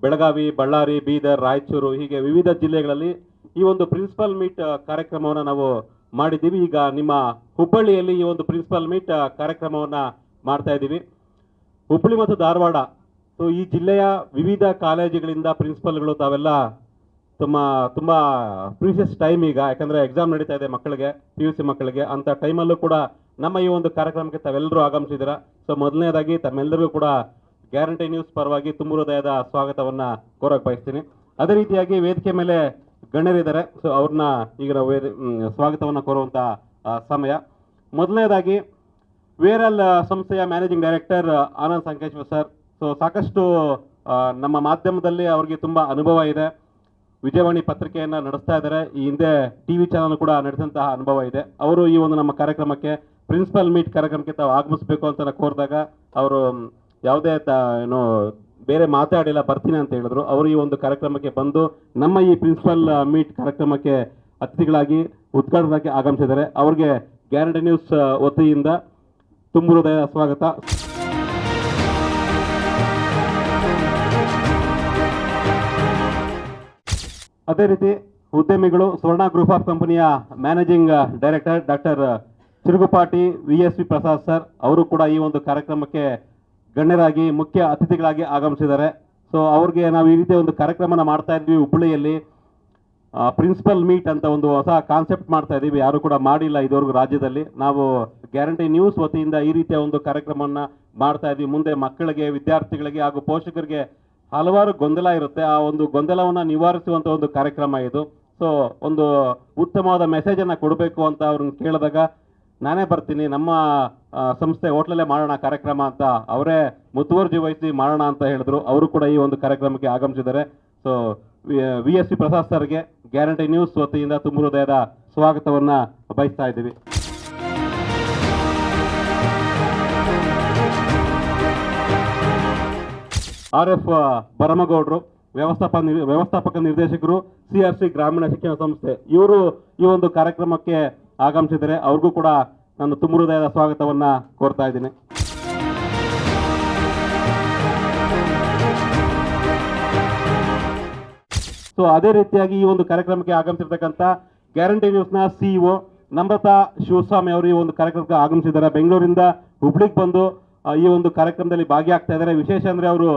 ಬೆಳಗಾವಿ, ಬಳ್ಳಾರಿ, ಬೀದರ್, ರಾಯಚೂರು ಹೀಗೆ ವಿವಿಧ ಜಿಲ್ಲೆಗಳಲ್ಲಿ ಈ ಒಂದು ಪ್ರಿನ್ಸಿಪಲ್ ಮೀಟ್ ಕಾರ್ಯಕ್ರಮವನ್ನು ನಾವು ಮಾಡಿದ್ದೀವಿ. ಈಗ ನಿಮ್ಮ ಹುಬ್ಬಳ್ಳಿಯಲ್ಲಿ ಈ ಒಂದು ಪ್ರಿನ್ಸಿಪಲ್ ಮೀಟ್ ಕಾರ್ಯಕ್ರಮವನ್ನು ಮಾಡ್ತಾ ಇದ್ದೀವಿ. ಹುಬ್ಬಳ್ಳಿ ಮತ್ತು ಧಾರವಾಡ, ಸೊ ಈ ಜಿಲ್ಲೆಯ ವಿವಿಧ ಕಾಲೇಜುಗಳಿಂದ ಪ್ರಿನ್ಸಿಪಲ್ಗಳು ತಾವೆಲ್ಲ ತುಂಬ ಪ್ರೀಸಿಯಸ್ ಟೈಮ್ ಈಗ, ಯಾಕಂದರೆ ಎಕ್ಸಾಮ್ ನಡೀತಾ ಇದೆ ಮಕ್ಕಳಿಗೆ, PUC ಮಕ್ಕಳಿಗೆ. ಅಂಥ ಟೈಮಲ್ಲೂ ಕೂಡ ನಮ್ಮ ಈ ಒಂದು ಕಾರ್ಯಕ್ರಮಕ್ಕೆ ತಾವೆಲ್ಲರೂ ಆಗಮಿಸಿದ್ದೀರಾ. ಸೊ ಮೊದಲನೇದಾಗಿ ತಮ್ಮೆಲ್ಲರಿಗೂ ಕೂಡ ಗ್ಯಾರಂಟಿ ನ್ಯೂಸ್ ಪರವಾಗಿ ತುಂಬ ಹೃದಯದ ಸ್ವಾಗತವನ್ನು ಕೋರಕ್ಕೆ ಬಯಸ್ತೀನಿ. ಅದೇ ರೀತಿಯಾಗಿ ವೇದಿಕೆ ಮೇಲೆ ಗಣ್ಯರಿದ್ದಾರೆ. ಸೊ ಅವ್ರನ್ನ ಈಗ ನಾವು ಸ್ವಾಗತವನ್ನು ಕೋರುವಂಥ ಸಮಯ. ಮೊದಲನೇದಾಗಿ ವೇರಲ್ ಸಂಸ್ಥೆಯ managing director Anand Sankeshwar sir. So ಸಾಕಷ್ಟು ನಮ್ಮ ಮಾಧ್ಯಮದಲ್ಲಿ ಅವ್ರಿಗೆ ತುಂಬ ಅನುಭವ ಇದೆ. ವಿಜಯವಾಣಿ ಪತ್ರಿಕೆಯನ್ನು ನಡೆಸ್ತಾ ಇದ್ದಾರೆ. ಈ ಹಿಂದೆ TV ಚಾನಲ್ ಕೂಡ ನಡೆಸಿದಂತಹ ಅನುಭವ ಇದೆ. ಅವರು ಈ ಒಂದು ನಮ್ಮ ಕಾರ್ಯಕ್ರಮಕ್ಕೆ ಪ್ರಿನ್ಸಿಪಲ್ ಮೀಟ್ ಕಾರ್ಯಕ್ರಮಕ್ಕೆ ತಾವು ಆಗಮಿಸಬೇಕು ಅಂತ ಕೋರಿದಾಗ ಅವರು ಯಾವುದೇ ಏನು ಬೇರೆ ಮಾತಾಡಿಲ್ಲ, ಬರ್ತೀನಿ ಅಂತ ಹೇಳಿದ್ರು. ಅವರು ಈ ಒಂದು ಕಾರ್ಯಕ್ರಮಕ್ಕೆ ಬಂದು ನಮ್ಮ ಈ ಪ್ರಿನ್ಸಿಪಲ್ ಮೀಟ್ ಕಾರ್ಯಕ್ರಮಕ್ಕೆ ಅತಿಥಿಗಳಾಗಿ ಉದ್ಘಾಟನೆಗೆ ಆಗಮಿಸಿದ್ದಾರೆ. ಅವ್ರಿಗೆ ಗ್ಯಾರಂಟಿ ನ್ಯೂಸ್ ವತಿಯಿಂದ ತುಂಬ ಹೃದಯ ಸ್ವಾಗತ. ಅದೇ ರೀತಿ ಉದ್ಯಮಿಗಳು ಸ್ವರ್ಣ ಗ್ರೂಪ್ ಆಫ್ ಕಂಪನಿಯ managing director doctor Chirugupati VSV Prasad sir, ಅವರು ಕೂಡ ಈ ಒಂದು ಕಾರ್ಯಕ್ರಮಕ್ಕೆ ಗಣ್ಯರಾಗಿ ಮುಖ್ಯ ಅತಿಥಿಗಳಾಗಿ ಆಗಮಿಸಿದ್ದಾರೆ. ಸೊ ಅವ್ರಿಗೆ ನಾವು ಈ ರೀತಿ ಒಂದು ಕಾರ್ಯಕ್ರಮನ ಮಾಡ್ತಾ ಇದ್ವಿ ಹುಬ್ಬಳ್ಳಿಯಲ್ಲಿ. ಪ್ರಿನ್ಸಿಪಲ್ ಮೀಟ್ ಅಂತ ಒಂದು ಹೊಸ ಕಾನ್ಸೆಪ್ಟ್ ಮಾಡ್ತಾ ಇದ್ದೀವಿ, ಯಾರು ಕೂಡ ಮಾಡಿಲ್ಲ ಇದುವರೆಗೂ ರಾಜ್ಯದಲ್ಲಿ. ನಾವು ಗ್ಯಾರಂಟಿ ನ್ಯೂಸ್ ವತಿಯಿಂದ ಈ ರೀತಿಯ ಒಂದು ಕಾರ್ಯಕ್ರಮವನ್ನು ಮಾಡ್ತಾ ಇದ್ವಿ. ಮುಂದೆ ಮಕ್ಕಳಿಗೆ, ವಿದ್ಯಾರ್ಥಿಗಳಿಗೆ ಹಾಗೂ ಪೋಷಕರಿಗೆ ಹಲವಾರು ಗೊಂದಲ ಇರುತ್ತೆ. ಆ ಒಂದು ಗೊಂದಲವನ್ನು ನಿವಾರಿಸುವಂಥ ಒಂದು ಕಾರ್ಯಕ್ರಮ ಇದು. ಸೊ ಒಂದು ಉತ್ತಮವಾದ ಮೆಸೇಜನ್ನು ಕೊಡಬೇಕು ಅಂತ ಅವ್ರನ್ನ ಕೇಳಿದಾಗ ನಾನೇ ಬರ್ತೀನಿ, ನಮ್ಮ ಸಂಸ್ಥೆ ಹೋಟ್ಲಲ್ಲೇ ಮಾಡೋಣ ಕಾರ್ಯಕ್ರಮ ಅಂತ ಅವರೇ ಮುತುವರ್ಜಿ ವಹಿಸಿ ಮಾಡೋಣ ಅಂತ ಹೇಳಿದ್ರು. ಅವರು ಕೂಡ ಈ ಒಂದು ಕಾರ್ಯಕ್ರಮಕ್ಕೆ ಆಗಮಿಸಿದ್ದಾರೆ. ಸೊ VSV ಪ್ರಸಾದ್ ಸರ್ಗೆ ಗ್ಯಾರಂಟಿ ನ್ಯೂಸ್ ವತಿಯಿಂದ ತುಂಬ ಹೃದಯದ ಸ್ವಾಗತವನ್ನು ಬಯಸ್ತಾ ಇದ್ದೀವಿ. RF ಬರಮಗೌಡರು, ವ್ಯವಸ್ಥಾಪಕ ನಿರ್ದೇಶಕರು, CRC ಗ್ರಾಮೀಣ ಶಿಕ್ಷಣ ಸಂಸ್ಥೆ, ಇವರು ಈ ಒಂದು ಕಾರ್ಯಕ್ರಮಕ್ಕೆ ಆಗಮಿಸಿದರೆ ಅವ್ರಿಗೂ ಕೂಡ ನಾನು ತುಂಬ ಹೃದಯದ ಸ್ವಾಗತವನ್ನು ಕೋರ್ತಾ ಇದ್ದೀನಿ. ಸೊ ಅದೇ ರೀತಿಯಾಗಿ ಈ ಒಂದು ಕಾರ್ಯಕ್ರಮಕ್ಕೆ ಆಗಮಿಸಿರ್ತಕ್ಕಂಥ ಗ್ಯಾರಂಟಿ ನ್ಯೂಸ್ನ CEO ನಮ್ರತಾ ಶಿವಸ್ವಾಮಿ ಅವರು ಈ ಒಂದು ಕಾರ್ಯಕ್ರಮಕ್ಕೆ ಆಗಮಿಸಿದ್ದಾರೆ. ಬೆಂಗಳೂರಿಂದ ಹುಬ್ಳಿಗೆ ಬಂದು ಈ ಒಂದು ಕಾರ್ಯಕ್ರಮದಲ್ಲಿ ಭಾಗಿಯಾಗ್ತಾ ಇದ್ದಾರೆ. ವಿಶೇಷ ಅಂದರೆ ಅವರು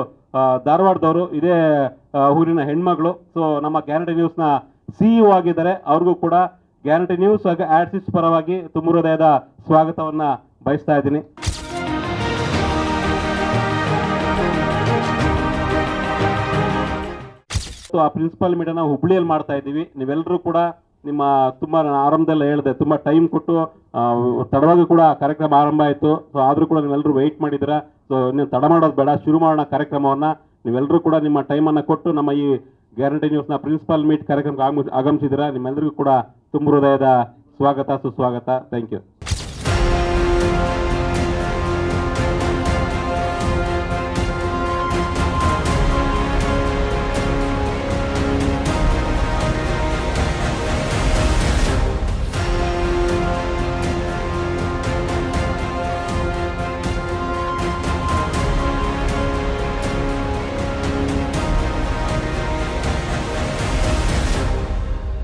ಧಾರವಾಡದವರು, ಇದೇ ಊರಿನ ಹೆಣ್ಮಗಳು. ಸೊ ನಮ್ಮ ಗ್ಯಾರಂಟಿ ನ್ಯೂಸ್ನ CEO ಆಗಿದ್ದಾರೆ. ಅವ್ರಿಗೂ ಕೂಡ ಗ್ಯಾರಂಟಿ ನ್ಯೂಸ್ ಹಾಗೂ ಆಡ್ಸಿಸ್ ಪರವಾಗಿ ತುಂಬ ಹೃದಯದ ಸ್ವಾಗತವನ್ನು ಬಯಸ್ತಾ ಇದ್ದೀನಿ. ಸೊ ಆ ಪ್ರಿನ್ಸಿಪಲ್ ಮೀಟನ್ನು ಹುಬ್ಳಿಯಲ್ಲಿ ಮಾಡ್ತಾ ಇದ್ದೀವಿ. ನೀವೆಲ್ಲರೂ ಕೂಡ ನಿಮ್ಮ ತುಂಬ ಆರಂಭದಲ್ಲ ಹೇಳಿದೆ, ತುಂಬ ಟೈಮ್ ಕೊಟ್ಟು ತಡವಾಗಿ ಕೂಡ ಕಾರ್ಯಕ್ರಮ ಆರಂಭ ಆಯಿತು. ಸೊ ಆದರೂ ಕೂಡ ನೀವೆಲ್ಲರೂ ವೆಯ್ಟ್ ಮಾಡಿದ್ದೀರಾ. ಸೊ ನೀವು ತಡ ಮಾಡೋದು ಬೇಡ, ಶುರು ಮಾಡೋಣ ಕಾರ್ಯಕ್ರಮವನ್ನು. ನೀವೆಲ್ಲರೂ ಕೂಡ ನಿಮ್ಮ ಟೈಮನ್ನು ಕೊಟ್ಟು ನಮ್ಮ ಈ ಗ್ಯಾರಂಟಿ ನ್ಯೂಸ್ನ ಪ್ರಿನ್ಸಿಪಲ್ ಮೀಟ್ ಕಾರ್ಯಕ್ರಮಕ್ಕೆ ಆಗಮಿಸಿದ್ದೀರಾ. ನಿಮ್ಮೆಲ್ಲರಿಗೂ ಕೂಡ ತುಂಬ ಹೃದಯದ ಸ್ವಾಗತ, ಸುಸ್ವಾಗತ. Thank you.